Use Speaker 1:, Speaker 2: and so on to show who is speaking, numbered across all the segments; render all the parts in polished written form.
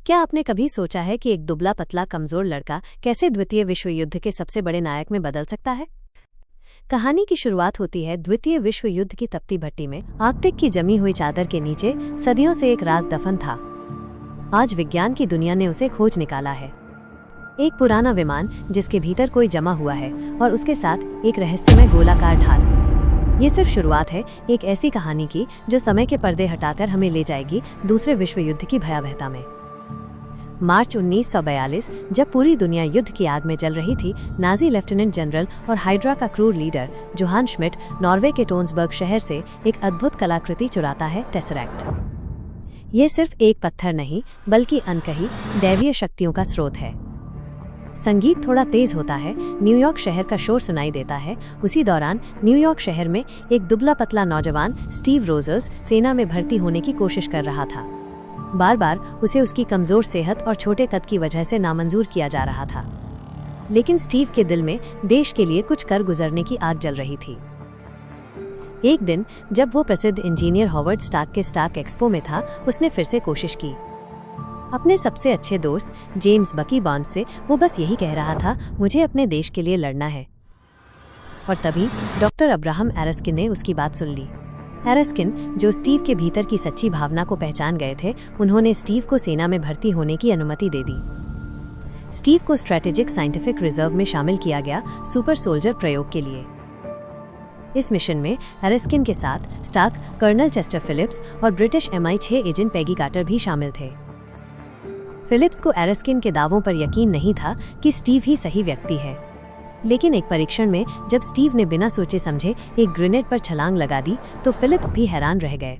Speaker 1: क्या आपने कभी सोचा है कि एक दुबला पतला कमजोर लड़का कैसे द्वितीय विश्व युद्ध के सबसे बड़े नायक में बदल सकता है? कहानी की शुरुआत होती है द्वितीय विश्व युद्ध की तपती भट्टी में। आर्कटिक की जमी हुई चादर के नीचे सदियों से एक राज दफन था। आज विज्ञान की दुनिया ने उसे खोज निकाला है। एक पुराना विमान जिसके भीतर कोई जमा हुआ है और उसके साथ एक रहस्यमय गोलाकार ढाल। ये सिर्फ शुरुआत है एक ऐसी कहानी की जो समय के पर्दे हटाकर हमें ले जाएगी दूसरे विश्व युद्ध की भयावहता में। मार्च 1942, जब पूरी दुनिया युद्ध की आग में जल रही थी, नाजी लेफ्टिनेंट जनरल और हाइड्रा का क्रूर लीडर जोहान श्मिट नॉर्वे के टोन्सबर्ग शहर से एक अद्भुत कलाकृति चुराता है, टेसरैक्ट। ये सिर्फ एक पत्थर नहीं बल्कि अनकही दैवीय शक्तियों का स्रोत है। संगीत थोड़ा तेज होता है, न्यूयॉर्क शहर का शोर सुनाई देता है। उसी दौरान न्यूयॉर्क शहर में एक दुबला पतला नौजवान स्टीव रोजर्स सेना में भर्ती होने की कोशिश कर रहा था। बार बार उसे उसकी कमजोर सेहत और छोटे कद की वजह से नामंजूर किया जा रहा था, लेकिन स्टीव के दिल में देश के लिए कुछ कर गुजरने की आग जल रही थी। एक दिन जब वो प्रसिद्ध इंजीनियर हॉवर्ड स्टार्क के स्टार्क एक्सपो में था, उसने फिर से कोशिश की। अपने सबसे अच्छे दोस्त जेम्स बकी बॉन्ड से वो बस यही कह रहा था, मुझे अपने देश के लिए लड़ना है। और तभी डॉक्टर अब्राहम एरस्किन ने उसकी बात सुन ली। एरस्किन, जो स्टीव के भीतर की सच्ची भावना को पहचान गए थे, उन्होंने स्टीव को सेना में भर्ती होने की अनुमति दे दी। स्टीव को स्ट्रेटेजिक साइंटिफिक रिजर्व में शामिल किया गया सुपर सोल्जर प्रयोग के लिए। इस मिशन में एरस्किन के साथ स्टार्क, कर्नल चेस्टर फिलिप्स और British MI6 agent Peggy Carter भी शामिल थे। फिलिप्स को एरस्किन के दावों पर यकीन नहीं था कि स्टीव ही सही व्यक्ति है, लेकिन एक परीक्षण में जब स्टीव ने बिना सोचे समझे एक ग्रेनेड पर छलांग लगा दी तो फिलिप्स भी हैरान रह गए।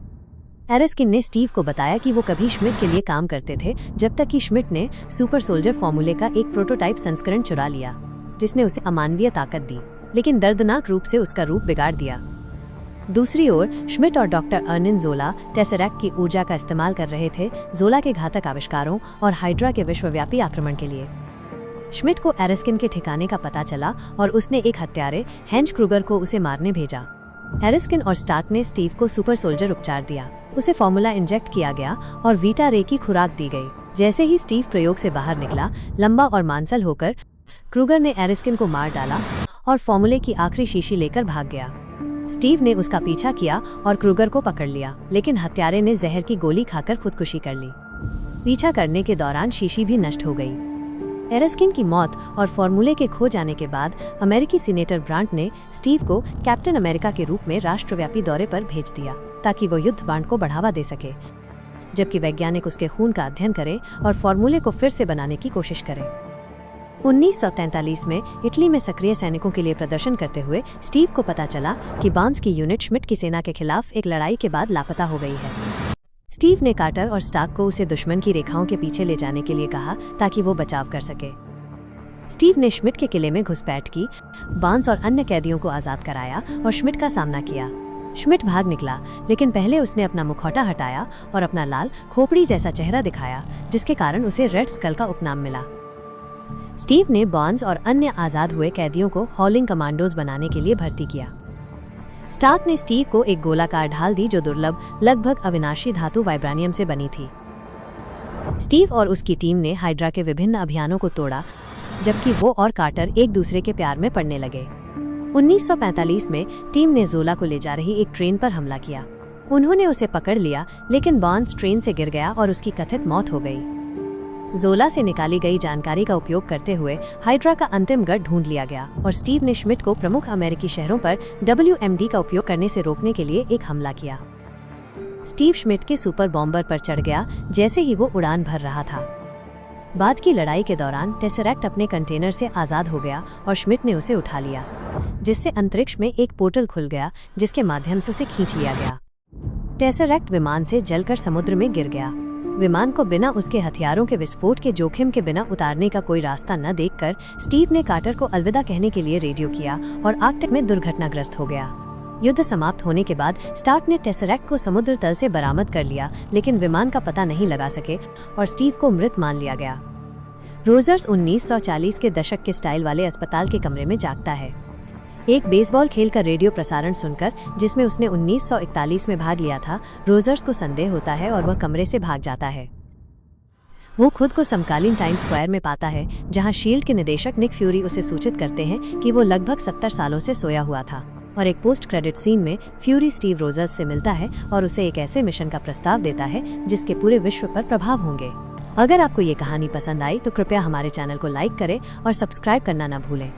Speaker 1: एरस्किन ने स्टीव को बताया कि वो कभी श्मिट के लिए काम करते थे, जब तक कि श्मिट ने सुपर सोल्जर फॉर्मूले का एक प्रोटोटाइप संस्करण चुरा लिया, जिसने उसे अमानवीय ताकत दी, लेकिन दर्दनाक रूप से उसका रूप बिगाड़ दिया। दूसरी ओर श्मिट और डॉक्टर अर्निन जोला टेसरैक्ट की ऊर्जा का इस्तेमाल कर रहे थे, जोला के घातक आविष्कारों और हाइड्रा के विश्वव्यापी आक्रमण के लिए। श्मिट को एरस्किन के ठिकाने का पता चला और उसने एक हत्यारे हेंज क्रूगर को उसे मारने भेजा। एरस्किन और स्टार्क ने स्टीव को सुपर सोल्जर उपचार दिया, उसे फॉर्मूला इंजेक्ट किया गया और वीटा रे की खुराक दी गई। जैसे ही स्टीव प्रयोग से बाहर निकला, लंबा और मांसल होकर, क्रूगर ने एरस्किन को मार डाला और फॉर्मूले की आखिरी शीशी लेकर भाग गया। स्टीव ने उसका पीछा किया और क्रूगर को पकड़ लिया, लेकिन हत्यारे ने जहर की गोली खाकर खुदकुशी कर ली। पीछा करने के दौरान शीशी भी नष्ट हो गई। एरस्किन की मौत और फॉर्मूले के खो जाने के बाद अमेरिकी सीनेटर ब्रांट ने स्टीव को कैप्टन अमेरिका के रूप में राष्ट्रव्यापी दौरे पर भेज दिया, ताकि वो युद्ध बांड को बढ़ावा दे सके, जबकि वैज्ञानिक उसके खून का अध्ययन करें और फॉर्मूले को फिर से बनाने की कोशिश करें। 1943 में इटली में सक्रिय सैनिकों के लिए प्रदर्शन करते हुए स्टीव को पता चला कि बार्न्स की यूनिट श्मिट की सेना के खिलाफ एक लड़ाई के बाद लापता हो गई है। स्टीव ने कार्टर और स्टार्क को उसे दुश्मन की रेखाओं के पीछे ले जाने के लिए कहा ताकि वो बचाव कर सके। स्टीव ने श्मिट के किले में घुसपैठ की, बार्न्स और अन्य कैदियों को आजाद कराया और श्मिट का सामना किया। श्मिट भाग निकला, लेकिन पहले उसने अपना मुखौटा हटाया और अपना लाल खोपड़ी जैसा चेहरा दिखाया, जिसके कारण उसे रेड स्कल का उपनाम मिला। स्टीव ने बार्न्स और अन्य आजाद हुए कैदियों को हॉलिंग कमांडोज बनाने के लिए भर्ती किया। स्टार्क ने स्टीव को एक गोलाकार ढाल दी जो दुर्लभ, लगभग अविनाशी धातु वाइब्रानियम से बनी थी। स्टीव और उसकी टीम ने हाइड्रा के विभिन्न अभियानों को तोड़ा, जबकि वो और कार्टर एक दूसरे के प्यार में पड़ने लगे। 1945 में टीम ने जोला को ले जा रही एक ट्रेन पर हमला किया। उन्होंने उसे पकड़ लिया, लेकिन बार्न्स ट्रेन से गिर गया और उसकी कथित मौत हो गई। जोला से निकाली गई जानकारी का उपयोग करते हुए हाइड्रा का अंतिम गढ़ ढूंढ लिया गया और स्टीव ने श्मिट को प्रमुख अमेरिकी शहरों पर WMD का उपयोग करने से रोकने के लिए एक हमला किया। स्टीव श्मिट के सुपर बॉम्बर पर चढ़ गया जैसे ही वो उड़ान भर रहा था। बाद की लड़ाई के दौरान टेसरैक्ट अपने कंटेनर से आजाद हो गया और श्मिट ने उसे उठा लिया, जिससे अंतरिक्ष में एक पोर्टल खुल गया जिसके माध्यम से उसे खींच लिया गया। टेसरैक्ट विमान से जलकर समुद्र में गिर गया। विमान को बिना उसके हथियारों के विस्फोट के जोखिम के बिना उतारने का कोई रास्ता न देखकर स्टीव ने कार्टर को अलविदा कहने के लिए रेडियो किया और आर्कटिक में दुर्घटनाग्रस्त हो गया। युद्ध समाप्त होने के बाद स्टार्क ने टेसरैक्ट को समुद्र तल से बरामद कर लिया, लेकिन विमान का पता नहीं लगा सके और स्टीव को मृत मान लिया गया। रोजर्स 1940 के दशक के स्टाइल वाले अस्पताल के कमरे में जागता है। एक बेसबॉल खेल का रेडियो प्रसारण सुनकर, जिसमें उसने 1941 में भाग लिया था, रोजर्स को संदेह होता है और वह कमरे से भाग जाता है। वो खुद को समकालीन टाइम स्क्वायर में पाता है, जहां शील्ड के निदेशक निक फ्यूरी उसे सूचित करते हैं कि वो लगभग 70 सालों से सोया हुआ था। और एक पोस्ट क्रेडिट सीन में फ्यूरी स्टीव रोजर्स से मिलता है और उसे एक ऐसे मिशन का प्रस्ताव देता है जिसके पूरे विश्व पर प्रभाव होंगे। अगर आपको ये कहानी पसंद आई तो कृपया हमारे चैनल को लाइक करें और सब्सक्राइब करना न भूलें।